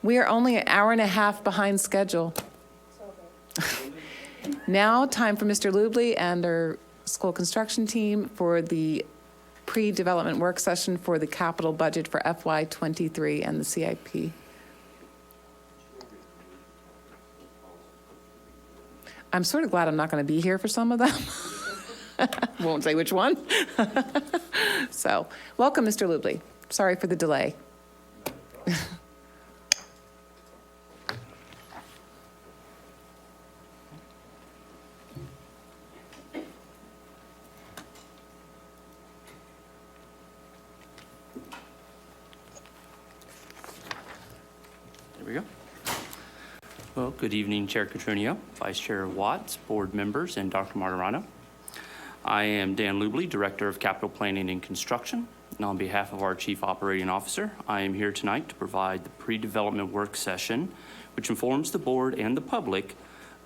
We are only an hour and a half behind schedule. Now, time for Mr. Lubley and our school construction team for the pre-development work session for the capital budget for FY23 and the CIP. I'm sort of glad I'm not going to be here for some of them. Won't say which one. So, welcome, Mr. Lubley. Sorry for the delay. There we go. Well, good evening, Chair Cotroneo, Vice Chair Watts, board members, and Dr. Martirano. I am Dan Lubley, Director of Capital Planning and Construction, and on behalf of our Chief Operating Officer, I am here tonight to provide the pre-development work session, which informs the board and the public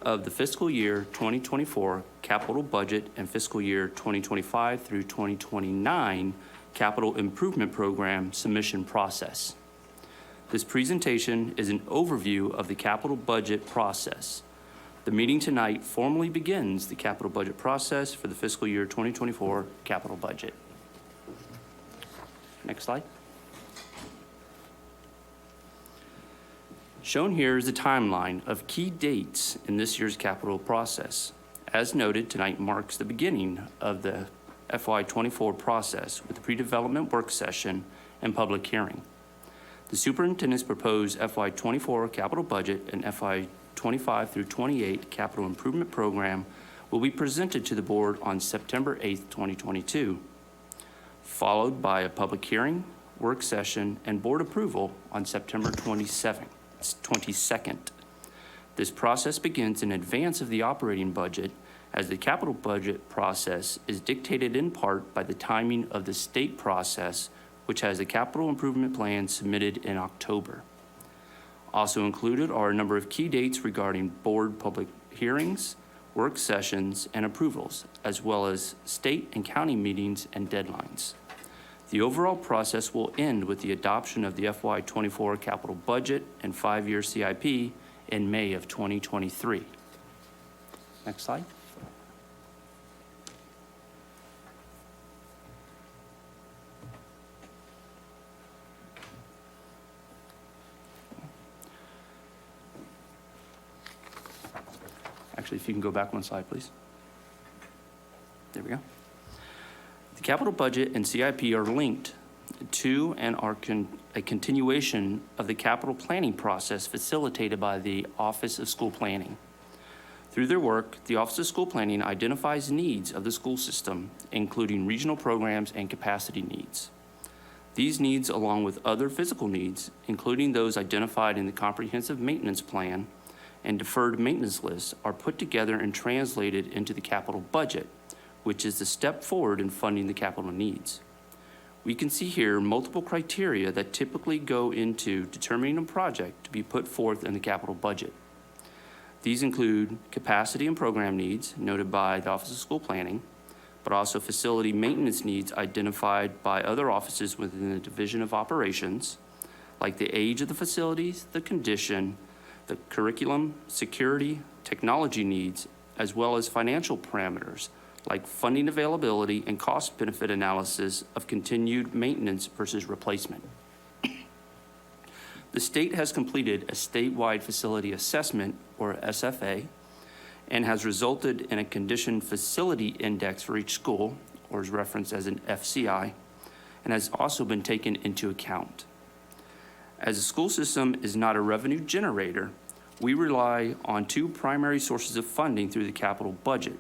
of the fiscal year 2024 capital budget and fiscal year 2025 through 2029 capital improvement program submission process. This presentation is an overview of the capital budget process. The meeting tonight formally begins the capital budget process for the fiscal year 2024 capital budget. Next slide. Shown here is a timeline of key dates in this year's capital process. As noted, tonight marks the beginning of the FY24 process with the pre-development work session and public hearing. The superintendent's proposed FY24 capital budget and FY25 through 28 capital improvement program will be presented to the board on September 8th, 2022, followed by a public hearing, work session, and board approval on September 22nd. This process begins in advance of the operating budget, as the capital budget process is dictated in part by the timing of the state process, which has the capital improvement plan submitted in October. Also included are a number of key dates regarding board public hearings, work sessions, and approvals, as well as state and county meetings and deadlines. The overall process will end with the adoption of the FY24 capital budget and 5-year CIP in May of 2023. Next slide. Actually, if you can go back one slide, please. There we go. The capital budget and CIP are linked to and are a continuation of the capital planning process facilitated by the Office of School Planning. Through their work, the Office of School Planning identifies needs of the school system, including regional programs and capacity needs. These needs, along with other physical needs, including those identified in the Comprehensive Maintenance Plan and Deferred Maintenance List, are put together and translated into the capital budget, which is the step forward in funding the capital needs. We can see here multiple criteria that typically go into determining a project to be put forth in the capital budget. These include capacity and program needs noted by the Office of School Planning, but also facility maintenance needs identified by other offices within the Division of Operations, like the age of the facilities, the condition, the curriculum, security, technology needs, as well as financial parameters like funding availability and cost-benefit analysis of continued maintenance versus replacement. The state has completed a statewide facility assessment, or SFA, and has resulted in a condition facility index for each school, or is referenced as an FCI, and has also been taken into account. As the school system is not a revenue generator, we rely on two primary sources of funding through the capital budget: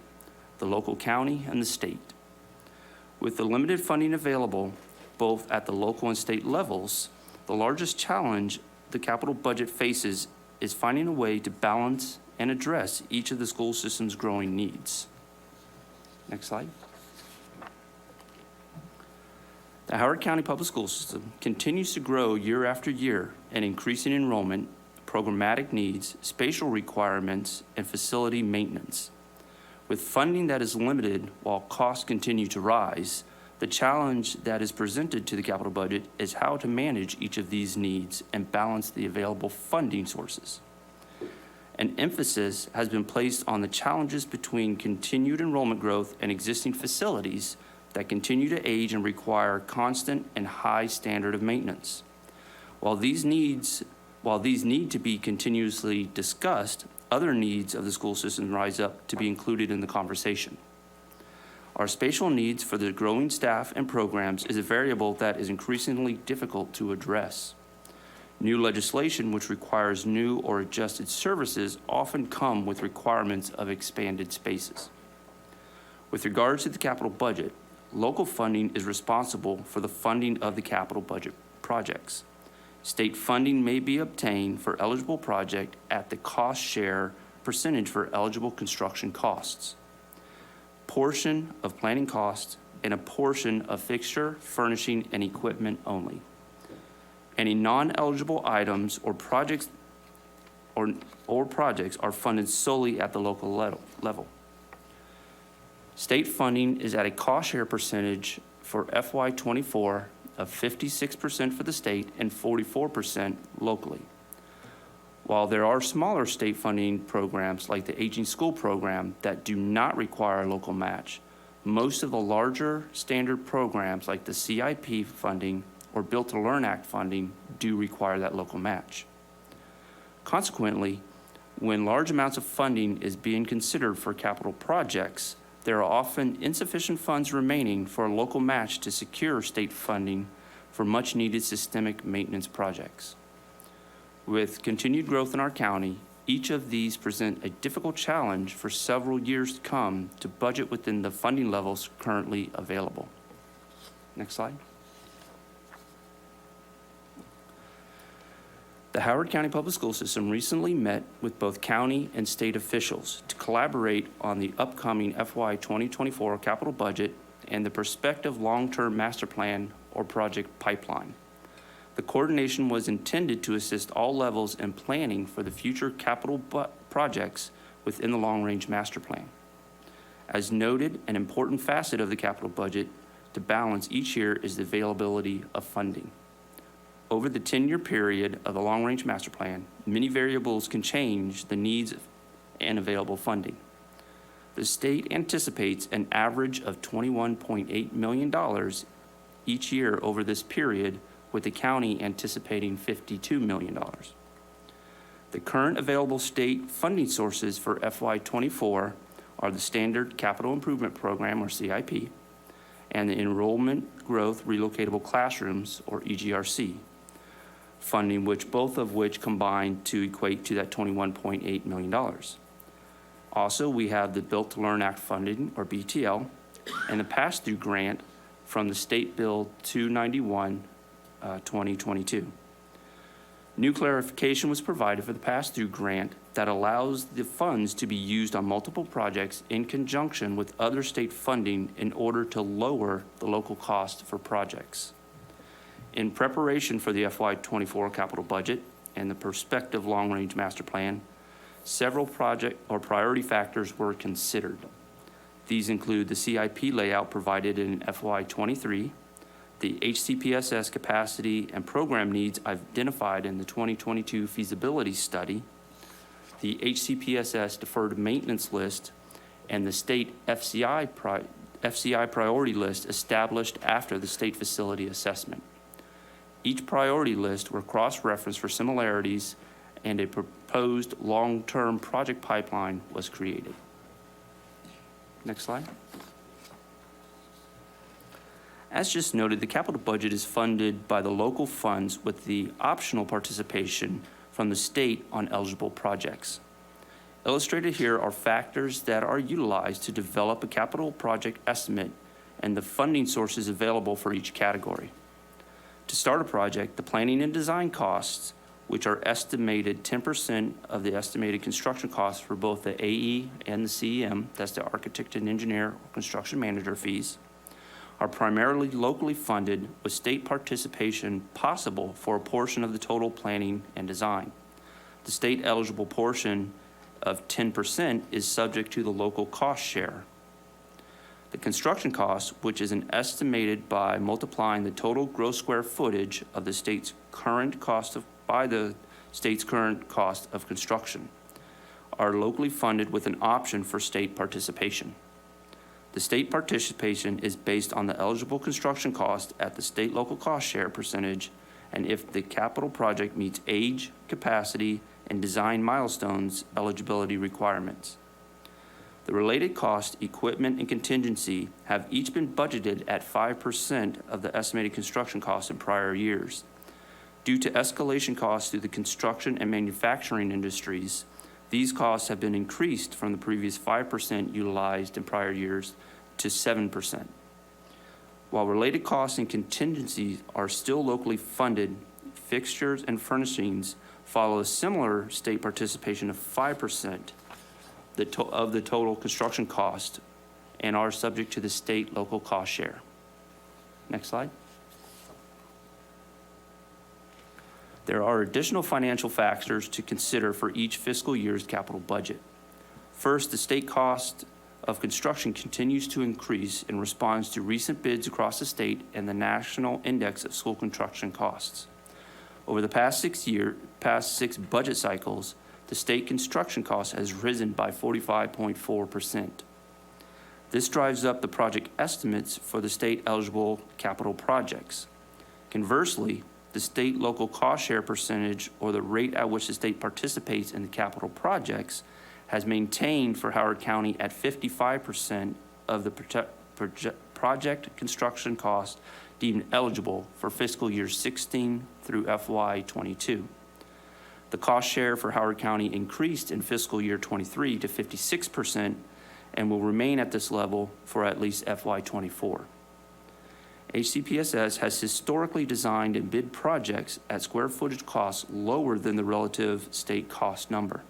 the local county and the state. With the limited funding available, both at the local and state levels, the largest challenge the capital budget faces is finding a way to balance and address each of the school system's growing needs. Next slide. The Howard County Public School System continues to grow year after year in increasing enrollment, programmatic needs, spatial requirements, and facility maintenance. With funding that is limited while costs continue to rise, The challenge that is presented to the capital budget is how to manage each of these needs and balance the available funding sources. An emphasis has been placed on the challenges between continued enrollment growth and existing facilities that continue to age and require constant and high standard of maintenance. While these need to be continuously discussed, other needs of the school system rise up to be included in the conversation. Our spatial needs for the growing staff and programs is a variable that is increasingly difficult to address. New legislation which requires new or adjusted services often come with requirements of expanded spaces. With regards to the capital budget, local funding is responsible for the funding of the capital budget projects. State funding may be obtained for eligible project at the cost share percentage for eligible construction costs, portion of planning costs, and a portion of fixture, furnishing, and equipment only. Any non-eligible items or projects are funded solely at the local level. State funding is at a cost share percentage for FY24 of 56% for the state and 44% locally. While there are smaller state funding programs like the Aging School Program that do not require a local match, most of the larger standard programs like the CIP funding or Built to Learn Act funding do require that local match. Consequently, when large amounts of funding is being considered for capital projects, there are often insufficient funds remaining for a local match to secure state funding for much needed systemic maintenance projects. With continued growth in our county, each of these present a difficult challenge for several years to come to budget within the funding levels currently available. Next slide. The Howard County Public School System recently met with both county and state officials to collaborate on the upcoming FY 2024 capital budget and the prospective long-term master plan or project pipeline. The coordination was intended to assist all levels in planning for the future capital projects within the long-range master plan. As noted, an important facet of the capital budget to balance each year is the availability of funding. Over the 10-year period of the long-range master plan, many variables can change the needs and available funding. The state anticipates an average of $21.8 million each year over this period, with the county anticipating $52 million. The current available state funding sources for FY24 are the Standard Capital Improvement Program, or CIP, and the Enrollment Growth Relocatable Classrooms, or EGRC, funding both of which combine to equate to that $21.8 million. Also, we have the Built to Learn Act funding, or BTL, and the pass-through grant from the State Bill 291, 2022. New clarification was provided for the pass-through grant that allows the funds to be used on multiple projects in conjunction with other state funding in order to lower the local cost for projects. In preparation for the FY24 capital budget and the prospective long-range master plan, several project or priority factors were considered. These include the CIP layout provided in FY23, the HCPSS capacity and program needs identified in the 2022 feasibility study, the HCPSS deferred maintenance list, and the state FCI priority list established after the state facility assessment. Each priority list were cross-referenced for similarities, and a proposed long-term project pipeline was created. Next slide. As just noted, the capital budget is funded by the local funds with the optional participation from the state on eligible projects. Illustrated here are factors that are utilized to develop a capital project estimate and the funding sources available for each category. To start a project, the planning and design costs, which are estimated 10% of the estimated construction costs for both the AE and the CEM, that's the architect and engineer or construction manager fees, are primarily locally funded with state participation possible for a portion of the total planning and design. The state eligible portion of 10% is subject to the local cost share. The construction cost, which is estimated by multiplying the total gross square footage of the state's current cost by the state's current cost of construction, are locally funded with an option for state participation. The state participation is based on the eligible construction cost at the state local cost share percentage, and if the capital project meets age, capacity, and design milestones eligibility requirements. The related cost, equipment, and contingency have each been budgeted at 5% of the estimated construction costs in prior years. Due to escalation costs through the construction and manufacturing industries, these costs have been increased from the previous 5% utilized in prior years to 7%. While related costs and contingencies are still locally funded, fixtures and furnishings follow a similar state participation of 5% of the total construction cost and are subject to the state local cost share. Next slide. There are additional financial factors to consider for each fiscal year's capital budget. First, the state cost of construction continues to increase in response to recent bids across the state and the National Index of School Construction Costs. Over the past six budget cycles, the state construction cost has risen by 45.4%. This drives up the project estimates for the state eligible capital projects. Conversely, the state local cost share percentage, or the rate at which the state participates in the capital projects, has maintained for Howard County at 55% of the project construction cost deemed eligible for fiscal years 16 through FY 22. The cost share for Howard County increased in fiscal year 23 to 56% and will remain at this level for at least FY 24. HCPSS has historically designed and bid projects at square footage costs lower than the relative state cost number.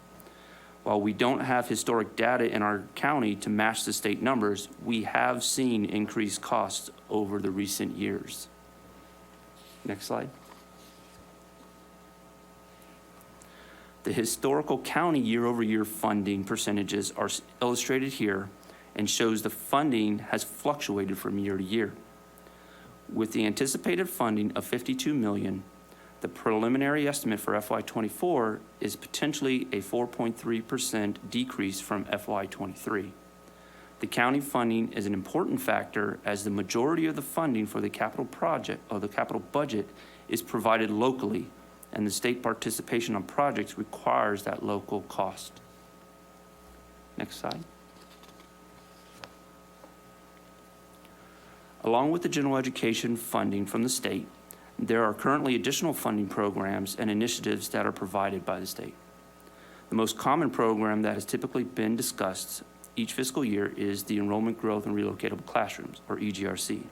While we don't have historic data in our county to match the state numbers, we have seen increased costs over the recent years. Next slide. The historical county year-over-year funding percentages are illustrated here and shows the funding has fluctuated from year to year. With the anticipated funding of $52 million, the preliminary estimate for FY24 is potentially a 4.3% decrease from FY23. The county funding is an important factor as the majority of the funding for the capital project or the capital budget is provided locally, and the state participation on projects requires that local cost. Next slide. Along with the general education funding from the state, there are currently additional funding programs and initiatives that are provided by the state. The most common program that has typically been discussed each fiscal year is the Enrollment Growth and Relocatable Classrooms, or EGRC.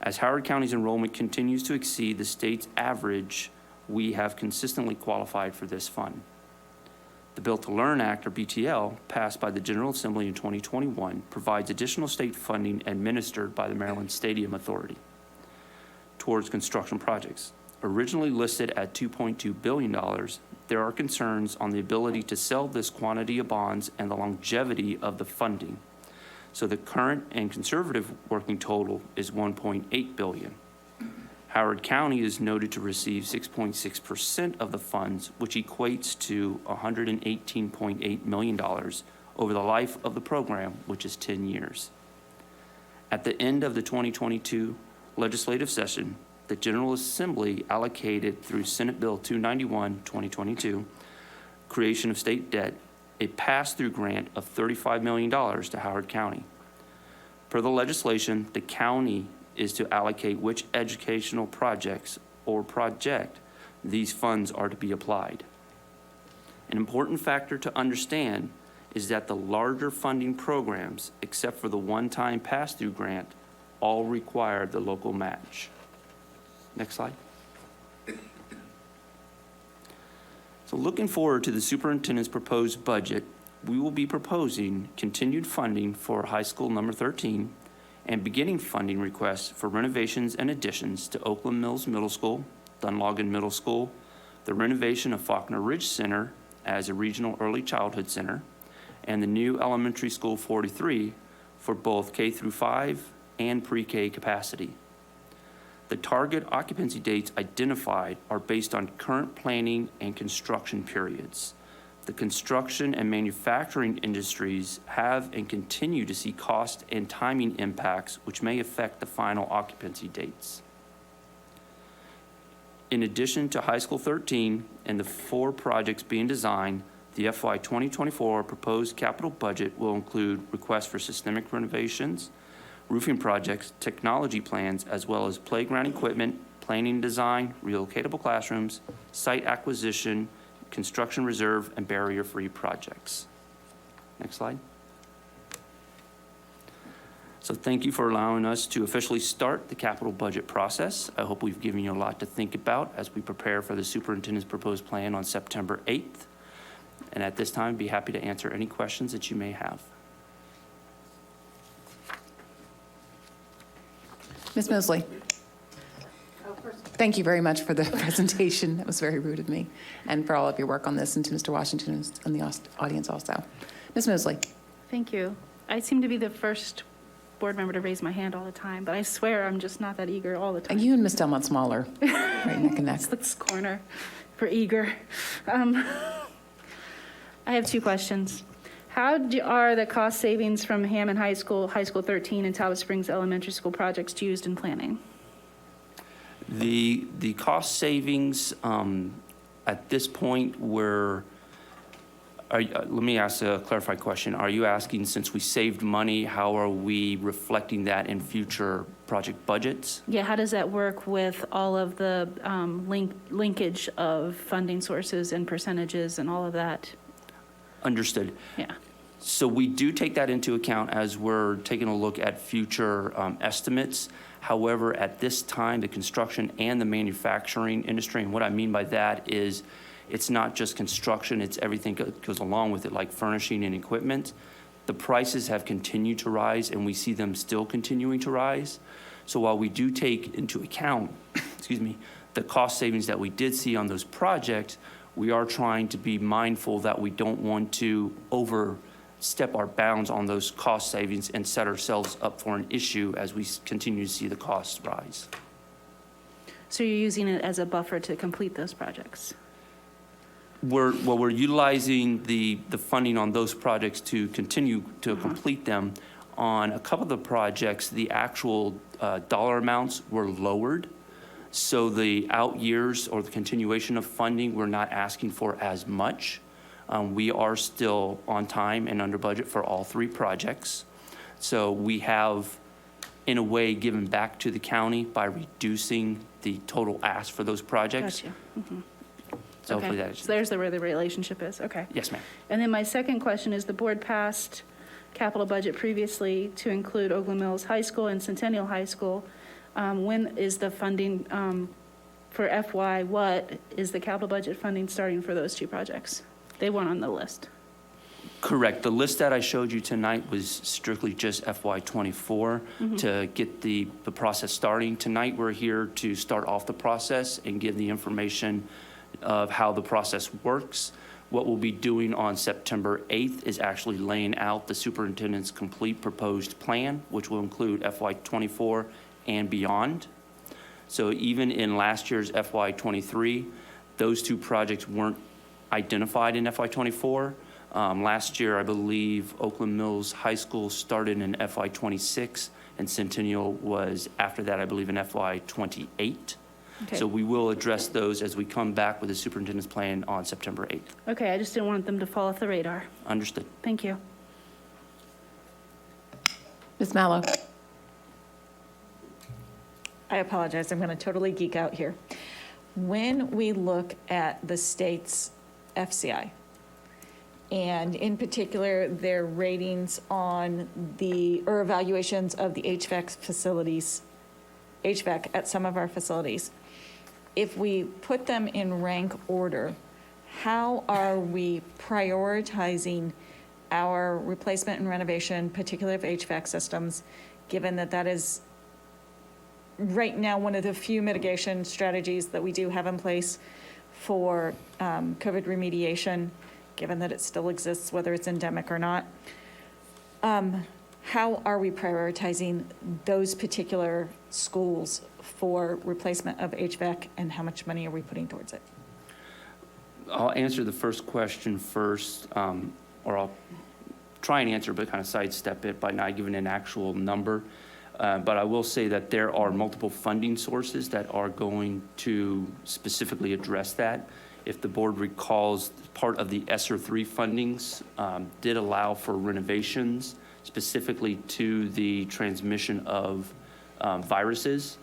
As Howard County's enrollment continues to exceed the state's average, we have consistently qualified for this fund. The Built to Learn Act, or BTL, passed by the General Assembly in 2021, provides additional state funding administered by the Maryland Stadium Authority towards construction projects. Originally listed at $2.2 billion, there are concerns on the ability to sell this quantity of bonds and the longevity of the funding. So the current and conservative working total is $1.8 billion. Howard County is noted to receive 6.6% of the funds, which equates to $118.8 million over the life of the program, which is 10 years. At the end of the 2022 legislative session, the General Assembly allocated through Senate Bill 291, 2022, creation of state debt, a pass-through grant of $35 million to Howard County. Per the legislation, the county is to allocate which educational projects or project these funds are to be applied. An important factor to understand is that the larger funding programs, except for the one-time pass-through grant, all require the local match. Next slide. So looking forward to the superintendent's proposed budget, we will be proposing continued funding for high school number 13 and beginning funding requests for renovations and additions to Oakland Mills Middle School, Dunlogan Middle School, the renovation of Faulkner Ridge Center as a regional early childhood center, and the new elementary school 43 for both K through 5 and pre-K capacity. The target occupancy dates identified are based on current planning and construction periods. The construction and manufacturing industries have and continue to see cost and timing impacts which may affect the final occupancy dates. In addition to High School 13 and the 4 projects being designed, the FY 2024 proposed capital budget will include requests for systemic renovations, roofing projects, technology plans, as well as playground equipment, planning and design, relocatable classrooms, site acquisition, construction reserve, and barrier-free projects. Next slide. So thank you for allowing us to officially start the capital budget process. I hope we've given you a lot to think about as we prepare for the superintendent's proposed plan on September 8th. And at this time, I'd be happy to answer any questions that you may have. Ms. Mosley? Thank you very much for the presentation. That was very rude of me. And for all of your work on this, and to Mr. Washington who's in the audience also. Ms. Mosley? Thank you. I seem to be the first board member to raise my hand all the time, but I swear I'm just not that eager all the time. You and Ms. Delmont Smaller, right neck and neck. This corner for eager. I have 2 questions. How are the cost savings from Hammond High School, High School 13, and Talbot Springs Elementary School projects used in planning? The cost savings at this point let me ask a clarified question. Are you asking, since we saved money, how are we reflecting that in future project budgets? Yeah, how does that work with all of the linkage of funding sources and percentages and all of that? Understood. Yeah. So we do take that into account as we're taking a look at future estimates. However, at this time, the construction and the manufacturing industry, and what I mean by that is it's not just construction, it's everything that goes along with it, like furnishing and equipment. The prices have continued to rise, and we see them still continuing to rise. So while we do take into account, excuse me, the cost savings that we did see on those projects, we are trying to be mindful that we don't want to overstep our bounds on those cost savings and set ourselves up for an issue as we continue to see the costs rise. So you're using it as a buffer to complete those projects? We're utilizing the funding on those projects to continue to complete them. On a couple of the projects, the actual dollar amounts were lowered. So the out years or the continuation of funding, we're not asking for as much. We are still on time and under budget for all 3 projects. So we have, in a way, given back to the county by reducing the total ask for those projects. Gotcha. Mm-hmm. So hopefully Okay. that is. So there's where the relationship is. Okay. Yes, ma'am. And then my second question is, the board passed capital budget previously to include Oakland Mills High School and Centennial High School. When is the funding for FY? What is the capital budget funding starting for those 2 projects? They weren't on the list. Correct. The list that I showed you tonight was strictly just FY24 to get the process starting. Tonight, we're here to start off the process and give the information of how the process works. What we'll be doing on September 8th is actually laying out the superintendent's complete proposed plan, which will include FY24 and beyond. So even in last year's FY23, those 2 projects weren't identified in FY24. Last year, I believe Oakland Mills High School started in FY26, and Centennial was after that, I believe, in FY28. Okay. So we will address those as we come back with the superintendent's plan on September 8th. Okay, I just didn't want them to fall off the radar. Understood. Thank you. Ms. Mallow? I apologize, I'm going to totally geek out here. When we look at the state's FCI, and in particular, their ratings on or evaluations of the HVAC at some of our facilities, if we put them in rank order, how are we prioritizing our replacement and renovation, particularly of HVAC systems, given that that is right now one of the few mitigation strategies that we do have in place for COVID remediation, given that it still exists, whether it's endemic or not? how are we prioritizing those particular schools for replacement of HVAC, and how much money are we putting towards it? I'll answer the first question first, or I'll try and answer, but kind of sidestep it by not giving an actual number. But I will say that there are multiple funding sources that are going to specifically address that. If the board recalls, part of the ESSER 3 fundings did allow for renovations specifically to the transmission of viruses.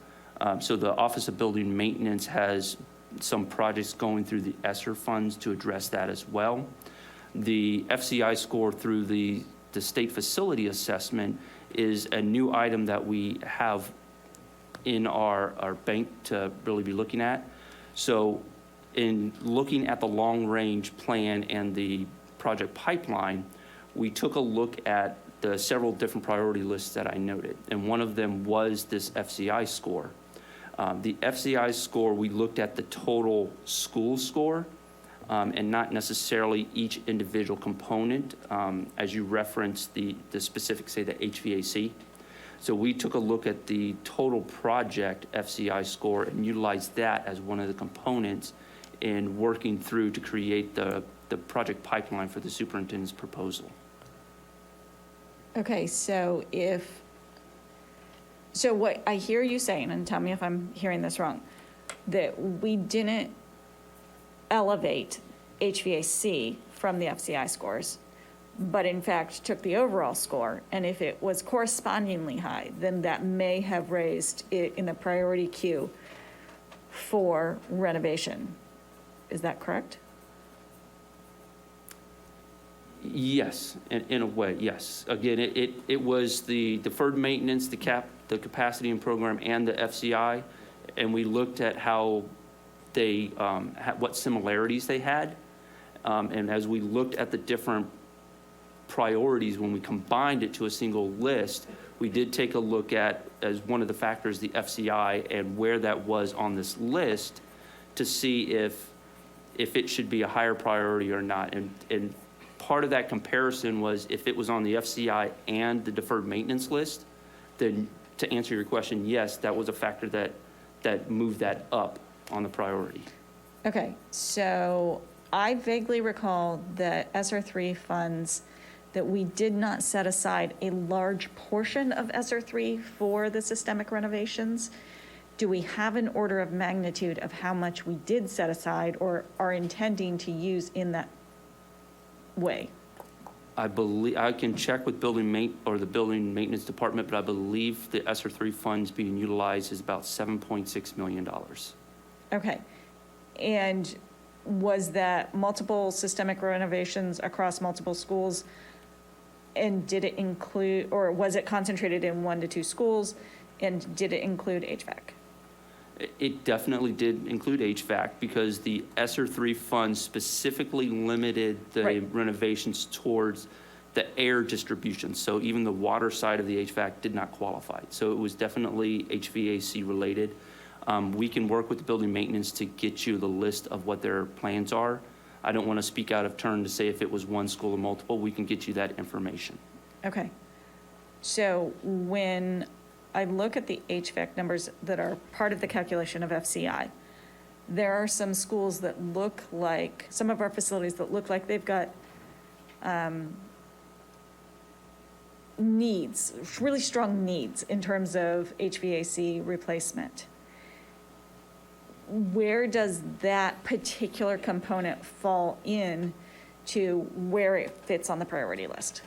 So the Office of Building Maintenance has some projects going through the ESSER funds to address that as well. The FCI score through the state facility assessment is a new item that we have in our bank to really be looking at. So in looking at the long-range plan and the project pipeline, we took a look at the several different priority lists that I noted, and one of them was this FCI score. The FCI score, we looked at the total school score and not necessarily each individual component, as you referenced the specific, say, the HVAC. So we took a look at the total project FCI score and utilized that as one of the components in working through to create the project pipeline for the superintendent's proposal. Okay, so what I hear you saying, and tell me if I'm hearing this wrong, that we didn't elevate HVAC from the FCI scores, but in fact took the overall score, and if it was correspondingly high, then that may have raised it in the priority queue for renovation. Is that correct? Yes, in a way, yes. Again, it was the deferred maintenance, the capacity and program, and the FCI, and we looked at how they, what similarities they had. And as we looked at the different priorities, when we combined it to a single list, we did take a look at, as one of the factors, the FCI and where that was on this list to see if it should be a higher priority or not. And part of that comparison was if it was on the FCI and the deferred maintenance list, then to answer your question, yes, that was a factor that moved that up on the priority. Okay, so I vaguely recall that ESSER 3 funds, that we did not set aside a large portion of ESSER 3 for the systemic renovations. Do we have an order of magnitude of how much we did set aside or are intending to use in that way? I believe, I can check with the building maintenance department, but I believe the ESSER 3 funds being utilized is about $7.6 million. Okay, and was that multiple systemic renovations across multiple schools? And did it include, or was it concentrated in 1 to 2 schools? And did it include HVAC? It definitely did include HVAC because the ESSER 3 funds specifically limited the Right. renovations towards the air distribution. So even the water side of the HVAC did not qualify. So it was definitely HVAC related. We can work with the building maintenance to get you the list of what their plans are. I don't want to speak out of turn to say if it was one school or multiple. We can get you that information. Okay. So when I look at the HVAC numbers that are part of the calculation of FCI, there are some schools that look like, some of our facilities that look like they've got needs, really strong needs in terms of HVAC replacement. Where does that particular component fall in to where it fits on the priority list?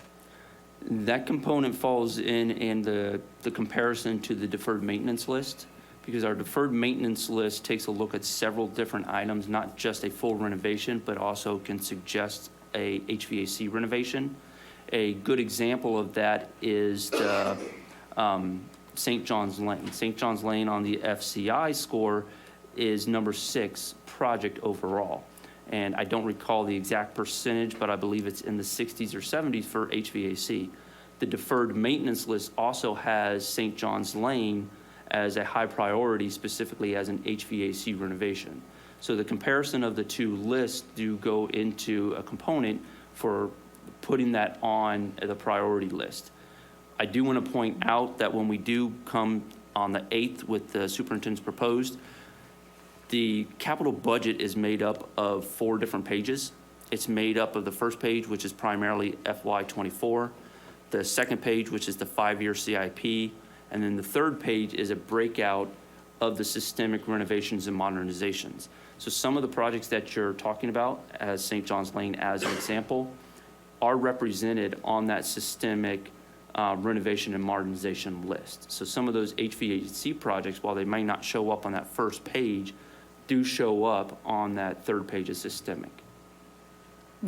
That component falls in the comparison to the deferred maintenance list, because our deferred maintenance list takes a look at several different items, not just a full renovation, but also can suggest a HVAC renovation. A good example of that is the St. John's Lane. St. John's Lane on the FCI score is number 6 project overall. And I don't recall the exact percentage, but I believe it's in the 60s or 70s for HVAC. The deferred maintenance list also has St. John's Lane as a high priority, specifically as an HVAC renovation. So the comparison of the two lists do go into a component for putting that on the priority list. I do want to point out that when we do come on the 8th with the superintendent's proposed, the capital budget is made up of 4 different pages. It's made up of the first page, which is primarily FY24, the second page, which is the 5-year CIP, and then the third page is a breakout of the systemic renovations and modernizations. So some of the projects that you're talking about, as St. John's Lane as an example, are represented on that systemic renovation and modernization list. So some of those HVAC projects, while they may not show up on that first page, do show up on that third page as systemic.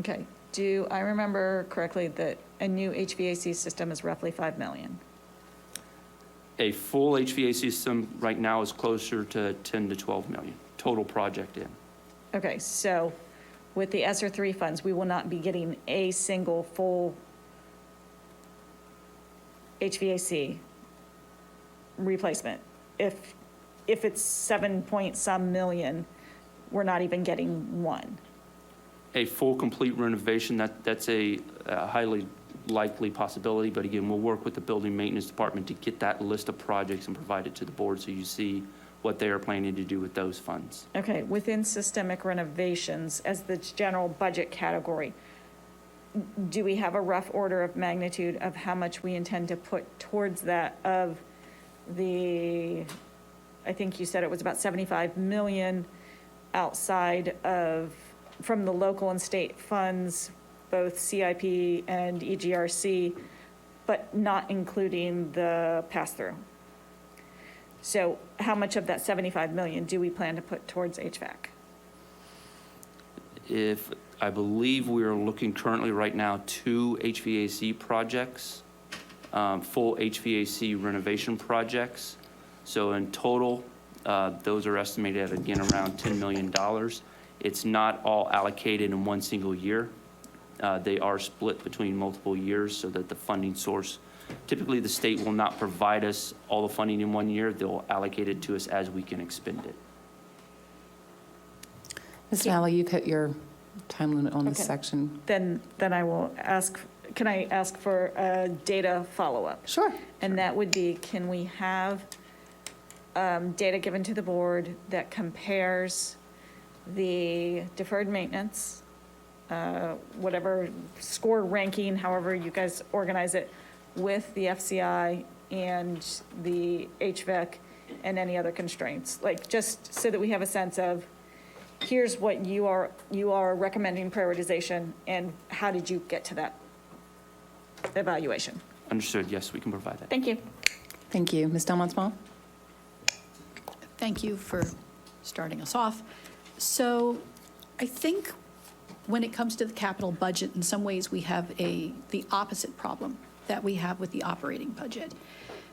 Okay, do I remember correctly that a new HVAC system is roughly 5 million? A full HVAC system right now is closer to 10 to 12 million, total project in. Okay, so with the ESSER 3 funds, we will not be getting a single full HVAC replacement. If it's 7 point some million, we're not even getting one. A full, complete renovation, that's a highly likely possibility, but again, we'll work with the building maintenance department to get that list of projects and provide it to the board so you see what they are planning to do with those funds. Okay, within systemic renovations, as the general budget category, do we have a rough order of magnitude of how much we intend to put towards that of the, I think you said it was about 75 million outside of, from the local and state funds, both CIP and EGRC, but not including the pass-through. So how much of that 75 million do we plan to put towards HVAC? I believe we are looking currently right now 2 HVAC projects, full HVAC renovation projects. So in total, those are estimated at, again, around $10 million. It's not all allocated in one single year. They are split between multiple years so that the funding source, typically the state will not provide us all the funding in one year. They'll allocate it to us as we can expend it. Ms. Nally, you've hit your time limit on this Okay. section. Then I will ask, can I ask for a data follow-up? Sure. And that would be, can we have data given to the board that compares the deferred maintenance, whatever score ranking, however you guys organize it, with the FCI and the HVAC and any other constraints? Like, just so that we have a sense of, here's what you are recommending prioritization, and how did you get to that evaluation? Understood. Yes, we can provide that. Thank you. Thank you. Ms. Delmont Small? Thank you for starting us off. So I think when it comes to the capital budget, in some ways we have the opposite problem that we have with the operating budget.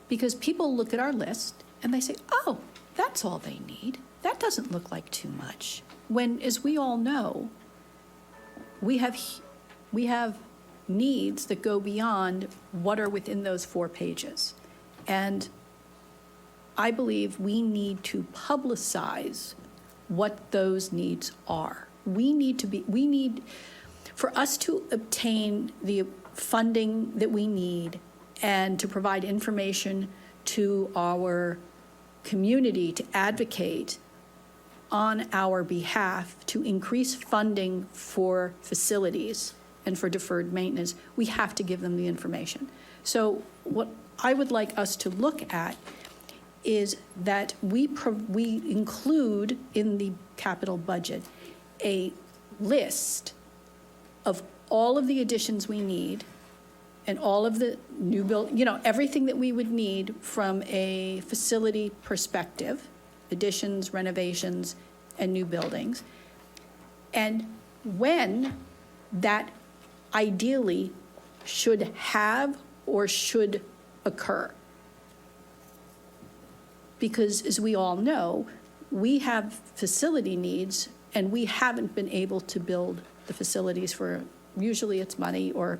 Because people look at our list and they say, oh, that's all they need. That doesn't look like too much. When, as we all know, we have needs that go beyond what are within those 4 pages. And I believe we need to publicize what those needs are. For us to obtain the funding that we need and to provide information to our community to advocate on our behalf to increase funding for facilities and for deferred maintenance, we have to give them the information. So what I would like us to look at is that we include in the capital budget a list of all of the additions we need and all of the new everything that we would need from a facility perspective, additions, renovations, and new buildings. And when that ideally should have or should occur. Because as we all know, we have facility needs and we haven't been able to build the facilities for, usually it's money, or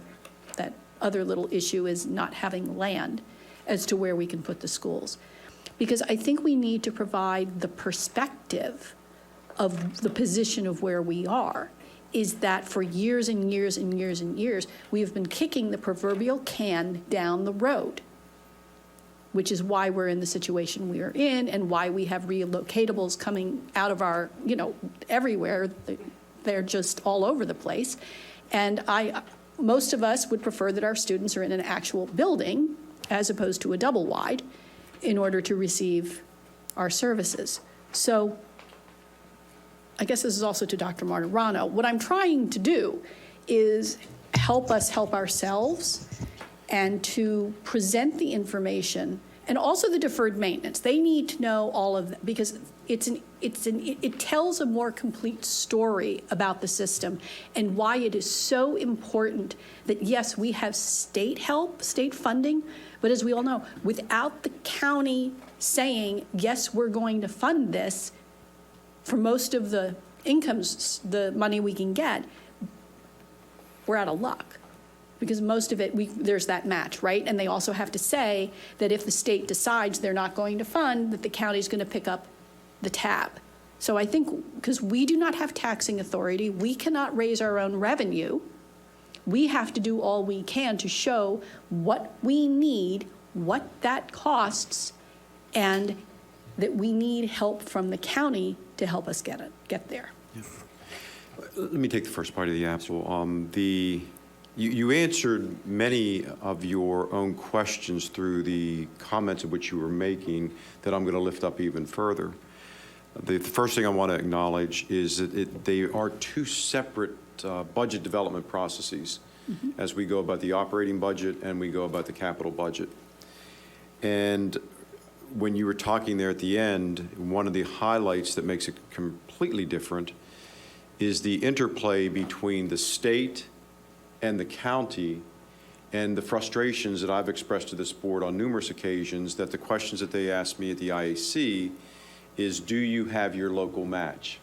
that other little issue is not having land as to where we can put the schools. Because I think we need to provide the perspective of the position of where we are, is that for years and years and years and years, we have been kicking the proverbial can down the road. which is why we're in the situation we are in and why we have relocatables coming out of our, everywhere. They're just all over the place. And most of us would prefer that our students are in an actual building as opposed to a double wide in order to receive our services. So I guess this is also to Dr. Martirano. What I'm trying to do is help us help ourselves and to present the information and also the deferred maintenance. They need to know all of that because it tells a more complete story about the system and why it is so important that, yes, we have state help, state funding, but as we all know, without the county saying, yes, we're going to fund this, for most of the incomes, the money we can get, we're out of luck. Because most of it, there's that match, right? And they also have to say that if the state decides they're not going to fund, that the county's going to pick up the tab. So I think, because we do not have taxing authority, we cannot raise our own revenue. We have to do all we can to show what we need, what that costs, and that we need help from the county to help us get there. Yeah. Let me take the first part of the apple. You answered many of your own questions through the comments of which you were making that I'm going to lift up even further. The first thing I want to acknowledge is that they are two separate budget development processes as we go about the operating budget and we go about the capital budget. And when you were talking there at the end, one of the highlights that makes it completely different is the interplay between the state and the county and the frustrations that I've expressed to this board on numerous occasions, that the questions that they asked me at the IAC is, do you have your local match?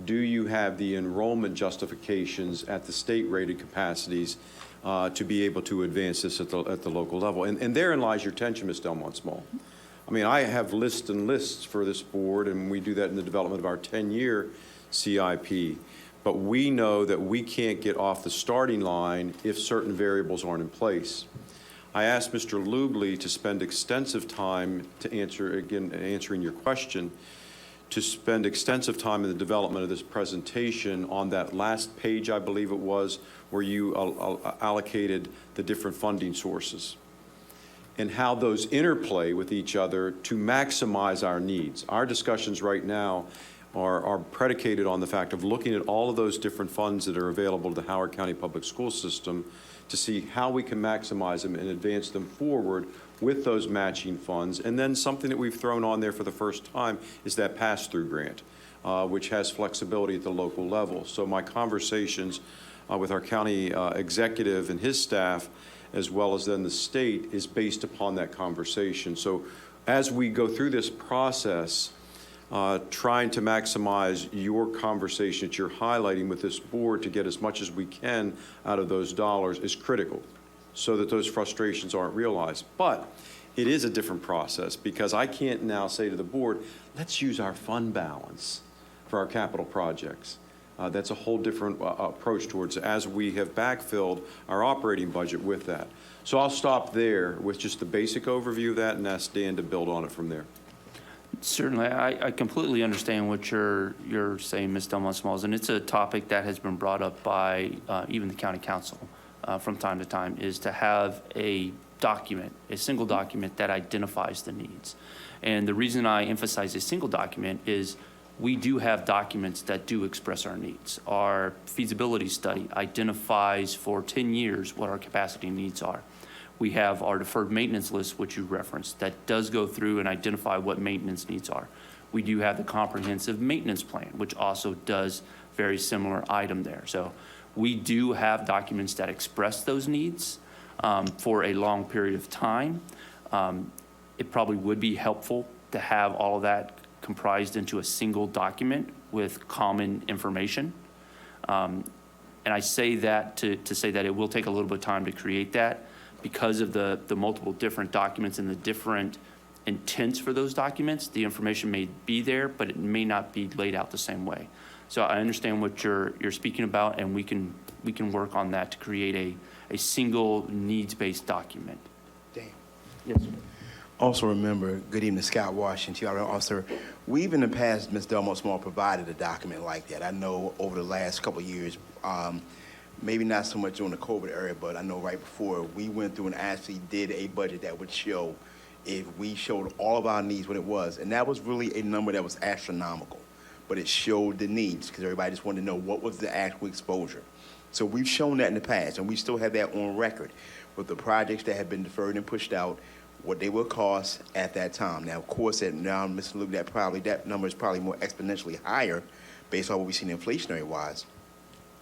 Do you have the enrollment justifications at the state-rated capacities to be able to advance this at the local level? And therein lies your tension, Ms. Delmont Small. I mean, I have lists and lists for this board, and we do that in the development of our 10-year CIP. But we know that we can't get off the starting line if certain variables aren't in place. I asked Mr. Lubley to spend extensive time to answering your question, to spend extensive time in the development of this presentation on that last page, I believe it was, where you allocated the different funding sources and how those interplay with each other to maximize our needs. Our discussions right now are predicated on the fact of looking at all of those different funds that are available to the Howard County Public School System to see how we can maximize them and advance them forward with those matching funds. And then something that we've thrown on there for the first time is that pass-through grant, which has flexibility at the local level. So my conversations with our county executive and his staff, as well as then the state, is based upon that conversation. So as we go through this process, trying to maximize your conversation that you're highlighting with this board to get as much as we can out of those dollars is critical so that those frustrations aren't realized. But it is a different process because I can't now say to the board, let's use our fund balance for our capital projects. That's a whole different approach towards as we have backfilled our operating budget with that. So I'll stop there with just the basic overview of that and ask Dan to build on it from there. Certainly, I completely understand what you're saying, Ms. Delmont Smalls, and it's a topic that has been brought up by even the county council from time to time, is to have a document, a single document that identifies the needs. And the reason I emphasize a single document is we do have documents that do express our needs. Our feasibility study identifies for 10 years what our capacity needs are. We have our deferred maintenance list, which you referenced, that does go through and identify what maintenance needs are. We do have the comprehensive maintenance plan, which also does very similar item there. So we do have documents that express those needs for a long period of time. It probably would be helpful to have all of that comprised into a single document with common information. And I say that to say that it will take a little bit of time to create that, because of the multiple different documents and the different intents for those documents. The information may be there, but it may not be laid out the same way. So I understand what you're speaking about, and we can work on that to create a single needs-based document. Dan. Yes, sir. Also remember, good evening, Scott Washington, TRL officer. We've in the past, Ms. Delmo Small provided a document like that. I know over the last couple of years, maybe not so much during the COVID era, but I know right before, we went through and actually did a budget that would show, if we showed all of our needs, what it was. And that was really a number that was astronomical, but it showed the needs because everybody just wanted to know what was the actual exposure. So we've shown that in the past, and we still have that on record with the projects that have been deferred and pushed out, what they will cost at that time. Now, of course, now, Mr. Luke, that number is probably more exponentially higher based on what we've seen inflationary-wise,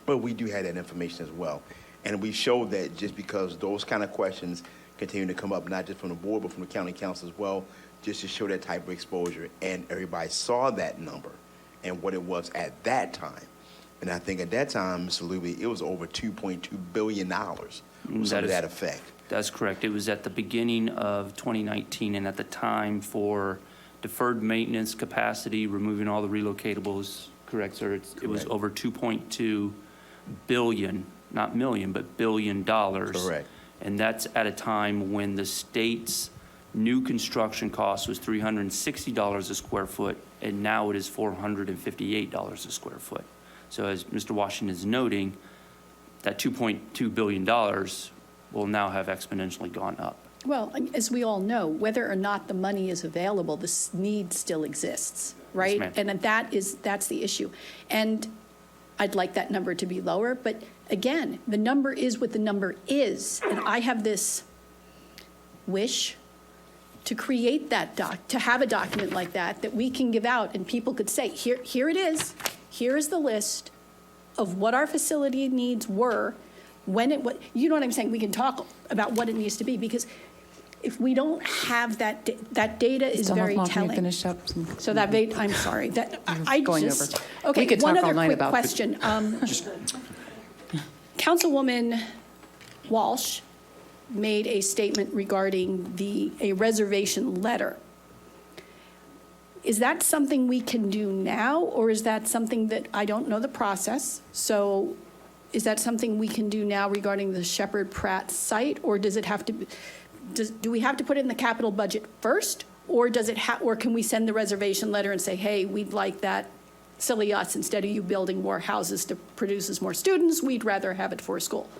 but we do have that information as well. And we showed that just because those kind of questions continue to come up, not just from the board, but from the county council as well, just to show that type of exposure. And everybody saw that number and what it was at that time. And I think at that time, Mr. Luby, it was over $2.2 billion, something to that effect. That's correct. It was at the beginning of 2019, and at the time for deferred maintenance capacity, removing all the relocatables, correct, sir? It was over $2.2 billion, not million, but billion dollars. Correct. And that's at a time when the state's new construction cost was $360 a square foot, and now it is $458 a square foot. So as Mr. Washington is noting, that $2.2 billion will now have exponentially gone up. Well, as we all know, whether or not the money is available, this need still exists, right? ma'am. And that's the issue. And I'd like that number to be lower, but again, the number is what the number is. And I have this wish to create that to have a document like that we can give out and people could say, here it is. Here is the list of what our facility needs were, when it was, you know what I'm saying? We can talk about what it needs to be, because if we don't have that, that data is very Can you telling. finish up? So that, I'm sorry, that, I Going just, over. We okay, could one talk all other night quick about question. Councilwoman Walsh made a statement regarding a reservation letter. Is that something we can do now, or is that something that, I don't know the process, so is that something we can do now regarding the Shepherd Pratt site, or does it have to, do we have to put it in the capital budget first, or does it or can we send the reservation letter and say, hey, we'd like that silly us, instead of you building more houses to produce more students, we'd rather have it for a school?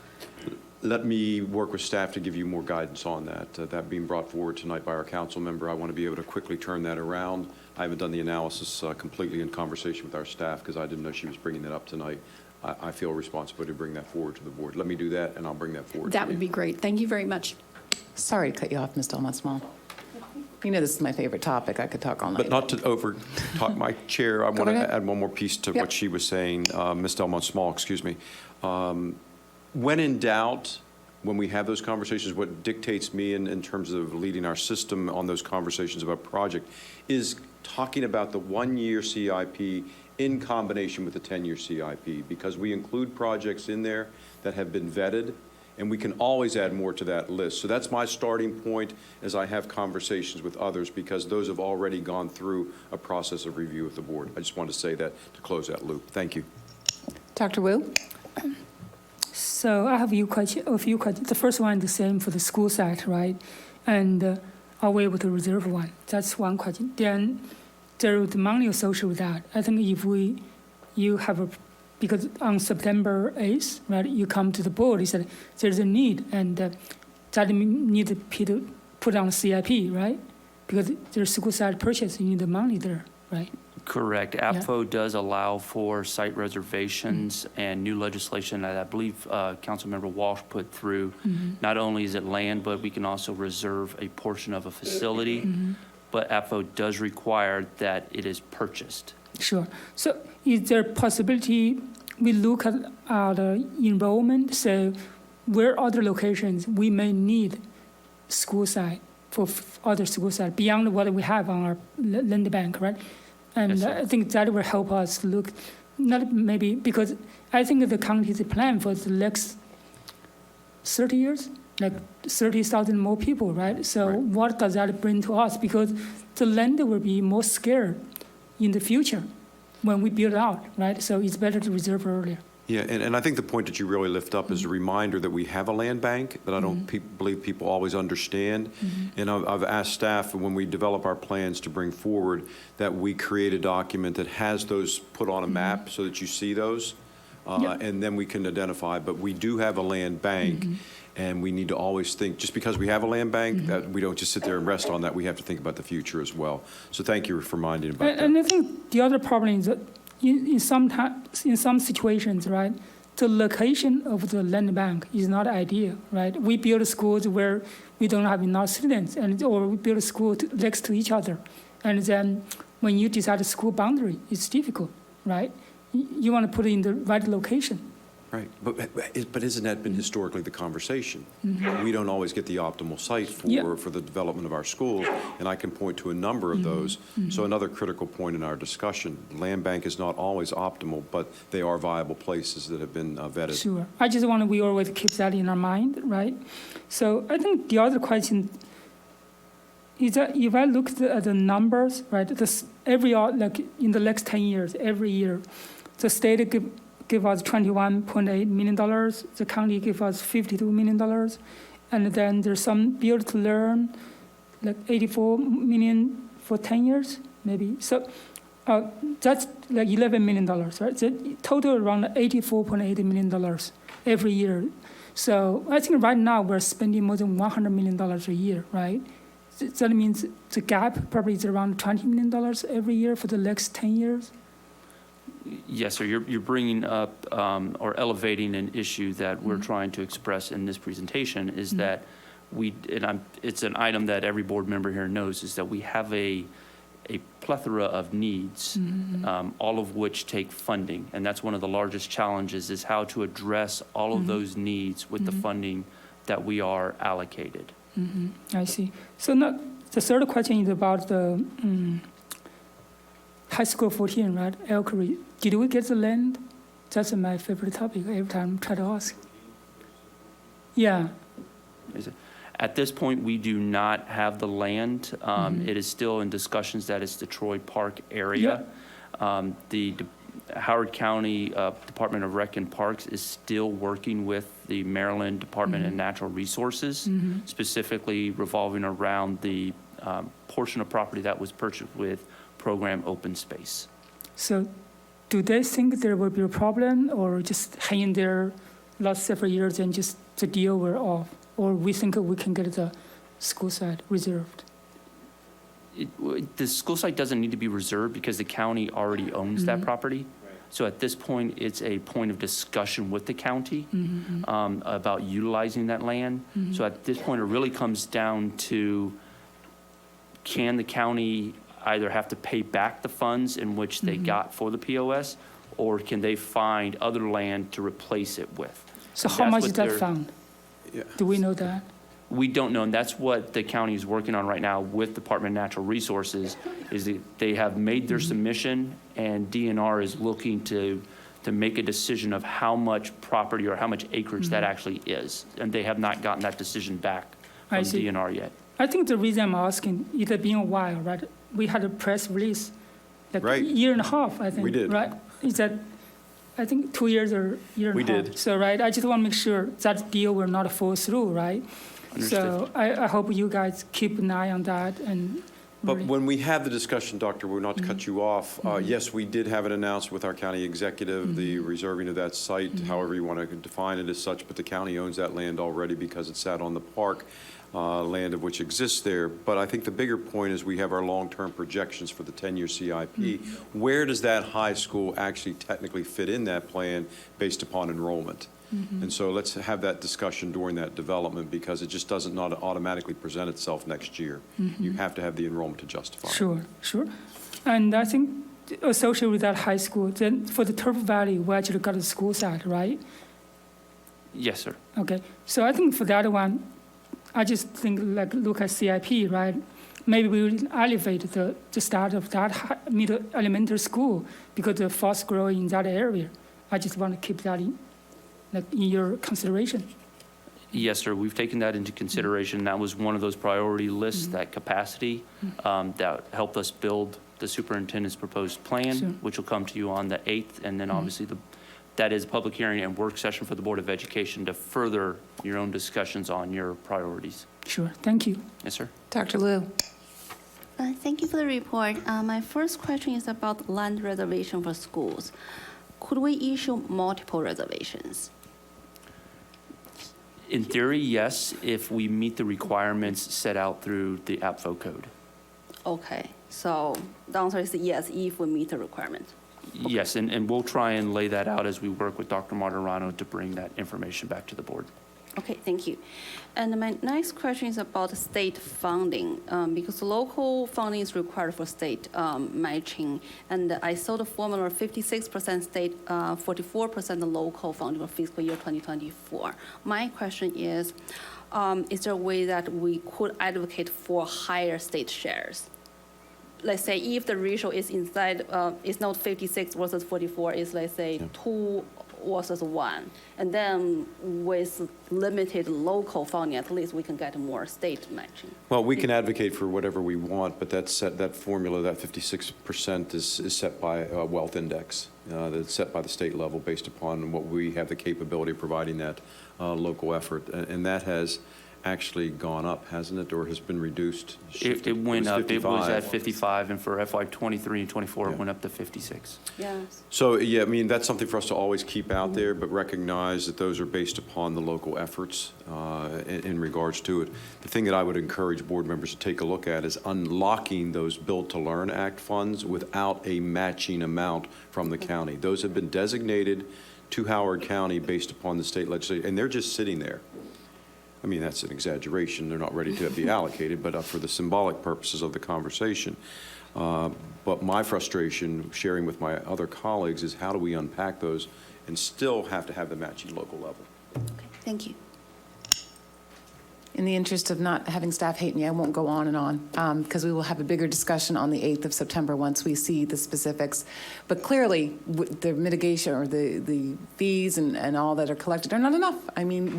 Let me work with staff to give you more guidance on that. That being brought forward tonight by our council member, I want to be able to quickly turn that around. I haven't done the analysis completely in conversation with our staff because I didn't know she was bringing that up tonight. I feel a responsibility to bring that forward to the board. Let me do that, and I'll bring that forward. That would be great. Thank you very much. Sorry to cut you off, Ms. Delmont Small. You know this is my favorite topic. I could talk all night. But not to over talk my chair, I want to ahead. add one more piece to Yep. what she was saying, Ms. Delmont Small, excuse me. When in doubt, when we have those conversations, what dictates me in terms of leading our system on those conversations about project is talking about the one-year CIP in combination with the 10-year CIP, because we include projects in there that have been vetted, and we can always add more to that list. So that's my starting point as I have conversations with others, because those have already gone through a process of review with the board. I just wanted to say that to close that loop. Thank you. Dr. Wu? So I have a few questions. The first one is the same for the school site, right? And are we able to reserve one? That's one question. Then there is the money associated with that. I think if you have because on September 8th, right, you come to the board, you said there's a need, and that need to be put on CIP, right? Because there's school site purchase, you need the money there, right? Correct. APFO does allow for site reservations and new legislation that I believe Councilmember Walsh put through. Not only is it land, but we can also reserve a portion of a facility. But APFO does require that it is purchased. Sure. So is there a possibility we look at enrollment, so where other locations we may need school site for other school site beyond what we have on our land bank, right? And Yes, sir. I think that will help us look, not maybe, because I think the county's plan for the next 30 years, like 30,000 more people, right? So Right. what does that bring to us? Because the land will be more scarce in the future when we build out, right? So it's better to reserve earlier. Yeah, and I think the point that you really lift up is a reminder that we have a land bank that I don't believe people always understand. And I've asked staff, when we develop our plans to bring forward, that we create a document that has those put on a map so that you see those. And then we can identify, but we do have a land bank. And we need to always think, just because we have a land bank, that we don't just sit there and rest on that. We have to think about the future as well. So thank you for reminding about that. And I think the other problem is that in some situations, right, the location of the land bank is not ideal, right? We build schools where we don't have enough students, or we build a school next to each other. And then when you decide the school boundary, it's difficult, right? You want to put it in the right location. Right, but isn't that been historically the conversation? We don't always get the optimal site for the development of our schools, and I can point to a number of those. So another critical point in our discussion, land bank is not always optimal, but they are viable places that have been vetted. Sure, I just want we always keep that in our mind, right? So I think the other question is that if I look at the numbers, right, like in the next 10 years, every year, the state give us $21.8 million, the county give us $52 million, and then there's some build to learn, like $84 million for 10 years, maybe. So that's like $11 million, right? The total around $84.8 million every year. So I think right now we're spending more than $100 million a year, right? That means the gap probably is around $20 million every year for the next 10 years. Yes, sir. You're bringing up or elevating an issue that we're trying to express in this presentation is that it's an item that every board member here knows, is that we have a plethora of needs, all of which take funding. And that's one of the largest challenges, is how to address all of those needs with the funding that we are allocated. I see. So now the third question is about the High School 14, right? Elk Ridge. Did we get the land? That's my favorite topic every time I try to ask. Yeah. At this point, we do not have the land. It is still in discussions that it's the Troy Park area. The Howard County Department of Rec and Parks is still working with the Maryland Department of Natural Resources, specifically revolving around the portion of property that was purchased with program open space. So do they think there will be a problem, or just hanging there last several years and just the deal were off? Or we think we can get the school site reserved? The school site doesn't need to be reserved because the county already owns that property. So at this point, it's a point of discussion with the county about utilizing that land. So at this point, it really comes down to, can the county either have to pay back the funds in which they got for the POS, or can they find other land to replace it with? So how much is that found? Do we know that? We don't know, and that's what the county is working on right now with Department of Natural Resources, is that they have made their submission, and DNR is looking to make a decision of how much property or how much acreage that actually is. And they have not gotten that decision back from DNR yet. I think the reason I'm asking, it has been a while, right? We had a press release, like a year and a half, I think. We did. Right? Is that, I think, 2 years or year and a half. We did. So, right, I just want to make sure that deal will not fall through, right? Understood. So I hope you guys keep an eye on that. But when we have the discussion, Doctor, we're not to cut you off. Yes, we did have it announced with our county executive, the reserving of that site, however you want to define it as such, but the county owns that land already because it sat on the park. Land of which exists there. But I think the bigger point is we have our long-term projections for the 10-year CIP. Where does that high school actually technically fit in that plan based upon enrollment? And so let's have that discussion during that development, because it just doesn't not automatically present itself next year. You have to have the enrollment to justify it. Sure. And I think associated with that high school, then for the Turf Valley, we actually got a school site, right? Yes, sir. Okay. So I think for that one, I just think, like, look at CIP, right? Maybe we will elevate the start of that middle elementary school because the fast growing in that area. I just want to keep that in your consideration. Yes, sir. We've taken that into consideration. That was one of those priority lists, that capacity that helped us build the superintendent's proposed plan, which will come to you on the 8th, and then obviously the that is a public hearing and work session for the Board of Education to further your own discussions on your priorities. Sure, thank you. Yes, sir. Dr. Liu? Thank you for the report. My first question is about land reservation for schools. Could we issue multiple reservations? In theory, yes, if we meet the requirements set out through the APFO code. Okay, so the answer is yes, if we meet the requirement. Yes, and we'll try and lay that out as we work with Dr. Martirano to bring that information back to the board. Okay, thank you. And my next question is about state funding, because local funding is required for state matching. And I saw the formula 56% state, 44% local funding for fiscal year 2024. My question is there a way that we could advocate for higher state shares? Let's say if the ratio is inside, it's not 56 versus 44, it's let's say 2 versus 1. And then with limited local funding, at least we can get more state matching. Well, we can advocate for whatever we want, but that formula, that 56% is set by a wealth index that's set by the state level based upon what we have the capability of providing that local effort. And that has actually gone up, hasn't it, or has been reduced? It went up. It was at 55. 55, and for FY '23 and '24, Yeah. it went up to 56. Yes. So, yeah, I mean, that's something for us to always keep out there, but recognize that those are based upon the local efforts in regards to it. The thing that I would encourage board members to take a look at is unlocking those Build to Learn Act funds without a matching amount from the county. Those have been designated to Howard County based upon the state legislature, and they're just sitting there. I mean, that's an exaggeration. They're not ready to be allocated, but for the symbolic purposes of the conversation. But my frustration, sharing with my other colleagues, is how do we unpack those and still have to have the matching local level? Okay, thank you. In the interest of not having staff hate me, I won't go on and on, because we will have a bigger discussion on the 8th of September once we see the specifics. But clearly, the mitigation or the fees and all that are collected are not enough. I mean,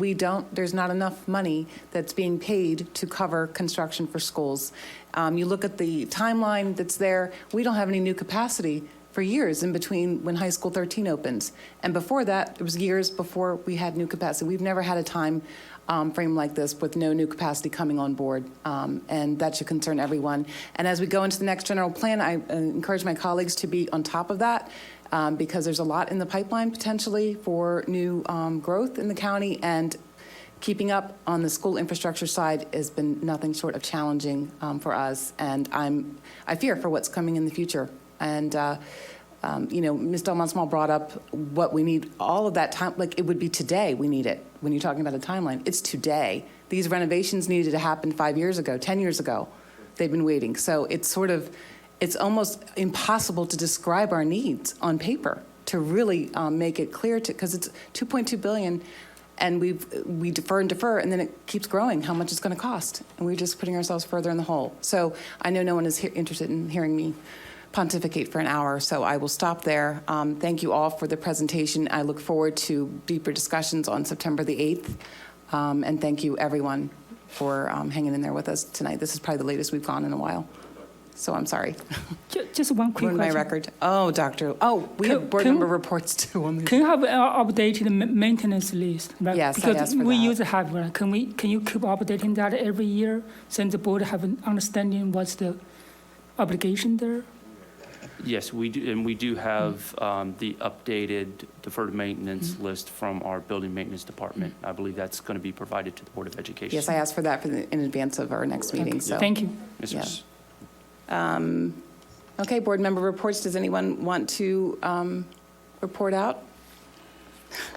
there's not enough money that's being paid to cover construction for schools. You look at the timeline that's there, we don't have any new capacity for years in between when High School 13 opens. And before that, it was years before we had new capacity. We've never had a time frame like this with no new capacity coming on board, and that should concern everyone. And as we go into the next general plan, I encourage my colleagues to be on top of that, because there's a lot in the pipeline potentially for new growth in the county, and keeping up on the school infrastructure side has been nothing short of challenging for us, and I fear for what's coming in the future. And Ms. Delmont Small brought up what we need, all of that time, like it would be today we need it. When you're talking about a timeline, it's today. These renovations needed to happen 5 years ago, 10 years ago. They've been waiting. So it's almost impossible to describe our needs on paper to really make it clear because it's $2.2 billion, and we defer and defer, and then it keeps growing how much it's going to cost, and we're just putting ourselves further in the hole. So I know no one is interested in hearing me pontificate for an hour, so I will stop there. Thank you all for the presentation. I look forward to deeper discussions on September the 8th, and thank you everyone for hanging in there with us tonight. This is probably the latest we've gone in a while, so I'm sorry. Just one quick Ruined my question. record. We have board Can- member reports too on this. Can you have an updated maintenance list? Right? Yes, I because asked for we that. use have right? Can you keep updating that every year, so the board have an understanding what's the obligation there? Yes, we do, and we do have the updated deferred maintenance list from our building maintenance department. I believe that's going to be provided to the Board of Education. Yes, I asked for that in advance of our next meeting. So Thank you. Yes, sir. yeah. Okay, board member reports. Does anyone want to report out?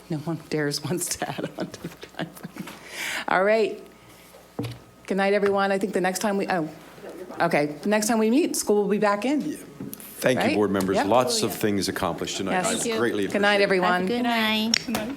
No one wants to add on to the time frame. All right. Good night, everyone. I think the next time the next time we meet, school will be back in. Thank you, Right? board members. Yep. Lots of things accomplished tonight. Yes. I greatly appreciate it. Good night, everyone. Good night. Good night.